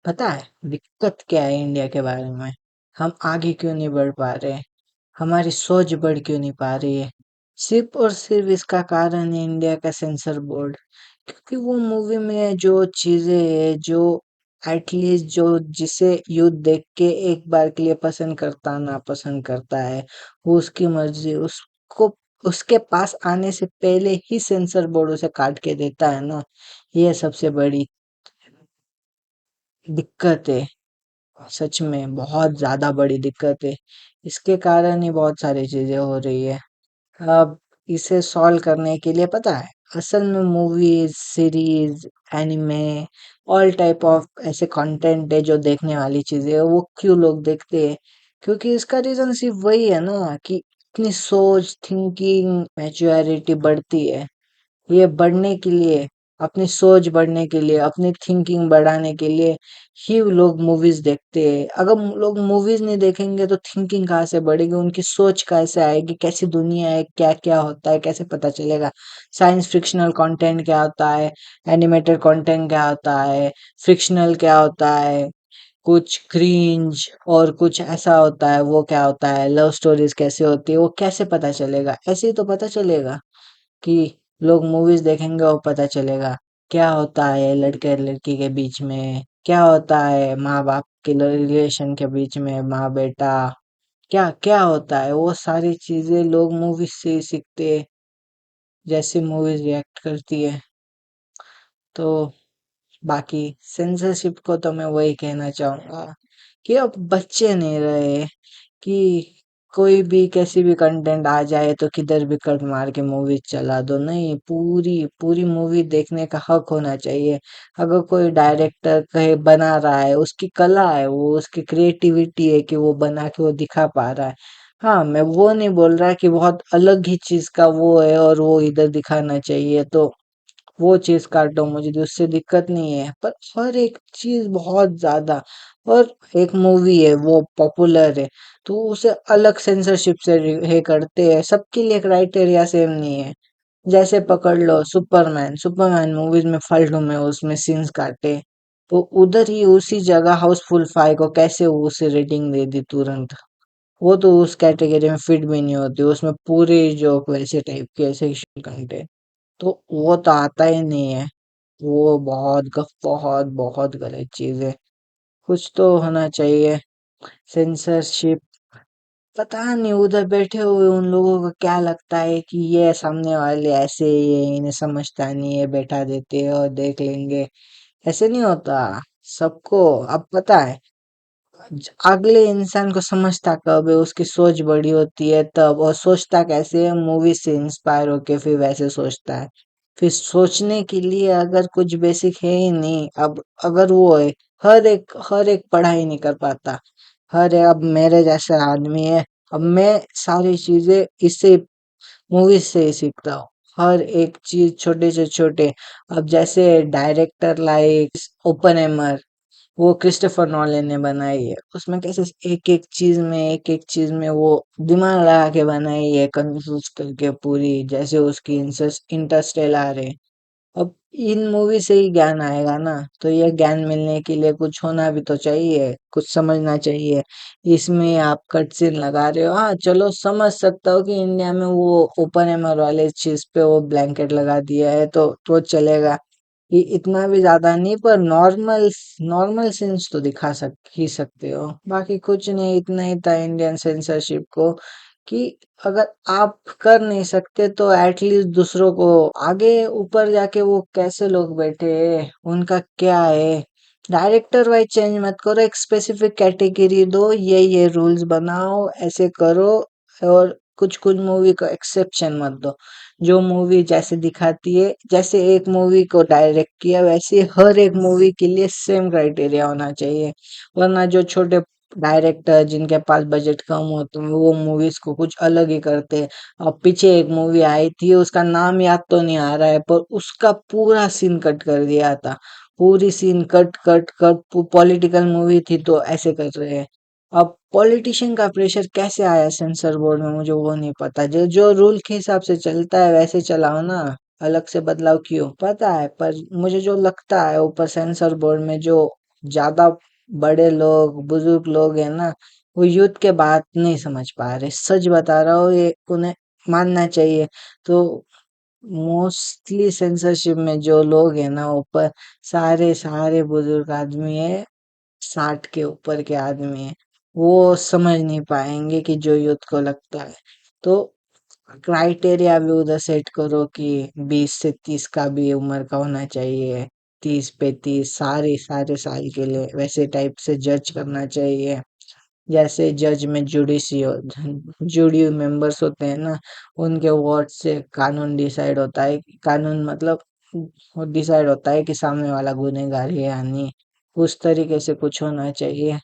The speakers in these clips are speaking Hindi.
पता है दिक्कत क्या है इंडिया के बारे में? हम आगे क्यों नहीं बढ़ पा रहे? हमारी सोच बढ़ क्यों नहीं पा रही है? सिर्फ और सिर्फ इसका कारण है इंडिया का सेंसर बोर्ड। क्योंकि वो मूवी में जो चीजें है, जो एटलीस्ट जो जिसे यूथ देख के एक बार के लिए पसंद करता ना पसंद करता है, वो उसकी मर्जी। उसको उसके पास आने से पहले ही सेंसर बोर्ड उसे काट के देता है ना। ये सबसे बड़ी दिक्कत है। सच में बहुत ज़्यादा बड़ी दिक्कत है। इसके कारण ही बहुत सारी चीज़ें हो रही है। अब इसे सॉल्व करने के लिए पता है, असल में movies, series, anime, all type of ऐसे कंटेंट है जो देखने वाली चीज़ें है, वो क्यों लोग देखते हैं? क्योंकि इसका रीज़न सिर्फ वही है ना कि इतनी सोच, थिंकिंग, मैच्योरिटी बढ़ती है। ये बढ़ने के लिए, अपनी सोच बढ़ने के लिए, अपनी थिंकिंग बढ़ाने के लिए ही लोग मूवीज देखते हैं। अगर लोग मूवीज नहीं देखेंगे तो थिंकिंग कहाँ से बढ़ेगी, उनकी सोच कैसे आएगी, कैसी दुनिया है, क्या क्या होता है, कैसे पता चलेगा। साइंस फिक्शनल कंटेंट क्या होता है, एनिमेटेड कंटेंट क्या होता है, फिक्शनल क्या होता है, कुछ क्रिंज और कुछ ऐसा होता है, वो क्या होता है, लव स्टोरीज कैसे होती है, वो कैसे पता चलेगा? ऐसे ही तो पता चलेगा कि लोग मूवीज देखेंगे और पता चलेगा क्या होता है लड़के लड़की के बीच में, क्या होता है माँ बाप के रिलेशन के बीच में, माँ बेटा, क्या क्या होता है। वो सारी चीजें लोग मूवीज से ही सीखते हैं, जैसे मूवीज रिएक्ट करती है। तो बाकी सेंसरशिप को तो मैं वही कहना चाहूंगा कि अब बच्चे नहीं रहे कि कोई भी कैसी भी कंटेंट आ जाए तो किधर भी कट मार के मूवी चला दो। नहीं, पूरी पूरी मूवी देखने का हक होना चाहिए। अगर कोई डायरेक्टर कहे बना रहा है, उसकी कला है, वो उसकी क्रिएटिविटी है कि वो बना के वो दिखा पा रहा है। हाँ, मैं वो नहीं बोल रहा कि बहुत अलग ही चीज का वो है और वो इधर दिखाना चाहिए तो वो चीज काटो, मुझे तो उससे दिक्कत नहीं है। पर हर एक चीज बहुत ज्यादा, और एक मूवी है वो पॉपुलर है तो उसे अलग सेंसरशिप से हे करते हैं। सबके लिए क्राइटेरिया सेम नहीं है। जैसे पकड़ लो सुपरमैन, सुपरमैन मूवीज में फालतू में उसमें सीन्स काटे, तो उधर ही उसी जगह हाउसफुल 5 को कैसे उसे रेटिंग दे दी तुरंत। वो तो उस कैटेगरी में फिट भी नहीं होती, उसमें पूरे जोक वैसे टाइप के सेक्शुअल कंटेंट, तो वो तो आता ही नहीं है। वो बहुत बहुत गलत चीज है। कुछ तो होना चाहिए सेंसरशिप। पता नहीं उधर बैठे हुए उन लोगों को क्या लगता है कि ये सामने वाले ऐसे ही है, इन्हें समझता नहीं है, बैठा देते हैं और देख लेंगे। ऐसे नहीं होता। सबको अब पता है, अगले इंसान को समझता कब है, उसकी सोच बड़ी होती है तब। और सोचता कैसे है, मूवी से इंस्पायर होके फिर वैसे सोचता है। फिर सोचने के लिए अगर कुछ बेसिक है ही नहीं, अब अगर वो है, हर एक पढ़ाई नहीं कर पाता। अब मेरे जैसा आदमी है, अब मैं सारी चीजें इससे मूवीज से ही सीखता हूँ। हर एक चीज छोटे से छोटे। अब जैसे डायरेक्टर लाइक ओपन, वो क्रिस्टोफर नॉलन ने बनाई है। उसमें कैसे एक एक चीज में वो दिमाग लगा के बनाई है, कंफ्यूज करके पूरी, जैसे उसकी इंटरस्टेलर है। अब इन मूवी से ही ज्ञान आएगा ना, तो ये ज्ञान मिलने के लिए कुछ होना भी तो चाहिए, कुछ समझना चाहिए। इसमें आप कट सीन लगा रहे हो, हाँ चलो समझ सकता हो कि इंडिया में वो ओपन एमआर वाले चीज पे वो ब्लैंकेट लगा दिया है तो चलेगा। ये इतना भी ज्यादा नहीं, पर नॉर्मल नॉर्मल सेंस तो दिखा ही सकते हो। बाकी कुछ नहीं, इतना ही था इंडियन सेंसरशिप को कि अगर आप कर नहीं सकते तो एटलीस्ट दूसरों को, आगे ऊपर जाके वो कैसे लोग बैठे हैं, उनका क्या है। डायरेक्टर वाइज चेंज मत करो, एक स्पेसिफिक कैटेगरी दो, ये रूल्स बनाओ, ऐसे करो। और कुछ कुछ मूवी को एक्सेप्शन मत दो। जो मूवी जैसे दिखाती है, जैसे एक मूवी को डायरेक्ट किया वैसे हर एक मूवी के लिए सेम क्राइटेरिया होना चाहिए। वरना जो छोटे डायरेक्टर जिनके पास बजट कम होते हैं वो मूवीज को कुछ अलग ही करते हैं। अब पीछे एक मूवी आई थी, उसका नाम याद तो नहीं आ रहा है, पर उसका पूरा सीन कट कर दिया था। पूरी scene cut cut cut, political movie थी तो ऐसे कर रहे हैं। अब पॉलिटिशियन का प्रेशर कैसे आया सेंसर बोर्ड में, मुझे वो नहीं पता। जो जो रूल के हिसाब से चलता है वैसे चलाओ ना, अलग से बदलाव क्यों? पता है, पर मुझे जो लगता है ऊपर सेंसर बोर्ड में जो ज़्यादा बड़े लोग, बुजुर्ग लोग हैं ना, वो यूथ के बात नहीं समझ पा रहे। सच बता रहा हूँ, ये उन्हें मानना चाहिए। तो मोस्टली सेंसरशिप में जो लोग हैं ना, ऊपर सारे सारे बुजुर्ग आदमी है, 60 के ऊपर के आदमी है, वो समझ नहीं पाएंगे कि जो यूथ को लगता है। तो क्राइटेरिया भी उधर सेट करो कि 20 से 30 का भी उम्र का होना चाहिए, 30-35 सारे सारे साल के लिए वैसे टाइप से जज करना चाहिए। जैसे जज में जुडिशियो जुडी मेंबर्स होते हैं ना, उनके वोट से कानून डिसाइड होता है। कानून मतलब डिसाइड होता है कि सामने वाला गुनहगार है या नहीं। उस तरीके से कुछ होना चाहिए।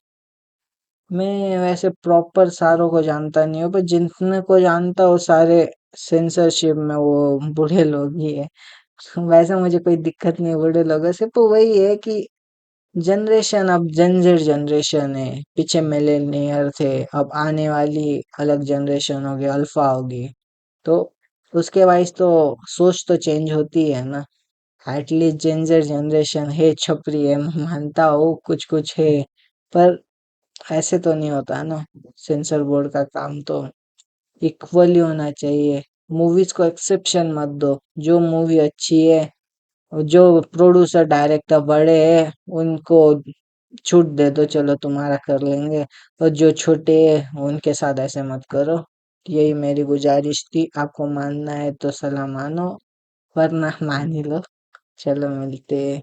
मैं वैसे प्रॉपर सारों को जानता नहीं हूँ, पर जितने को जानता हूँ सारे सेंसरशिप में वो बूढ़े लोग ही है। वैसे मुझे कोई दिक्कत नहीं है बूढ़े लोगों से, पर वही है कि जनरेशन अब जेनज़ेड जनरेशन है, पीछे मिलेनियर थे, अब आने वाली अलग जनरेशन होगी, अल्फा होगी। तो उसके वाइज तो सोच तो चेंज होती है ना। एटलीस्ट जेनज़ेड जनरेशन है, छपरी है, मैं मानता हूँ कुछ कुछ है, पर ऐसे तो नहीं होता ना। सेंसर बोर्ड का काम तो इक्वली होना चाहिए। मूवीज को एक्सेप्शन मत दो। जो मूवी अच्छी है, जो प्रोड्यूसर डायरेक्टर बड़े हैं, उनको छूट दे दो, चलो तुम्हारा कर लेंगे। और जो छोटे हैं उनके साथ ऐसे मत करो। यही मेरी गुजारिश थी। आपको मानना है तो सलाह मानो, वरना मान ही लो। चलो मिलते हैं।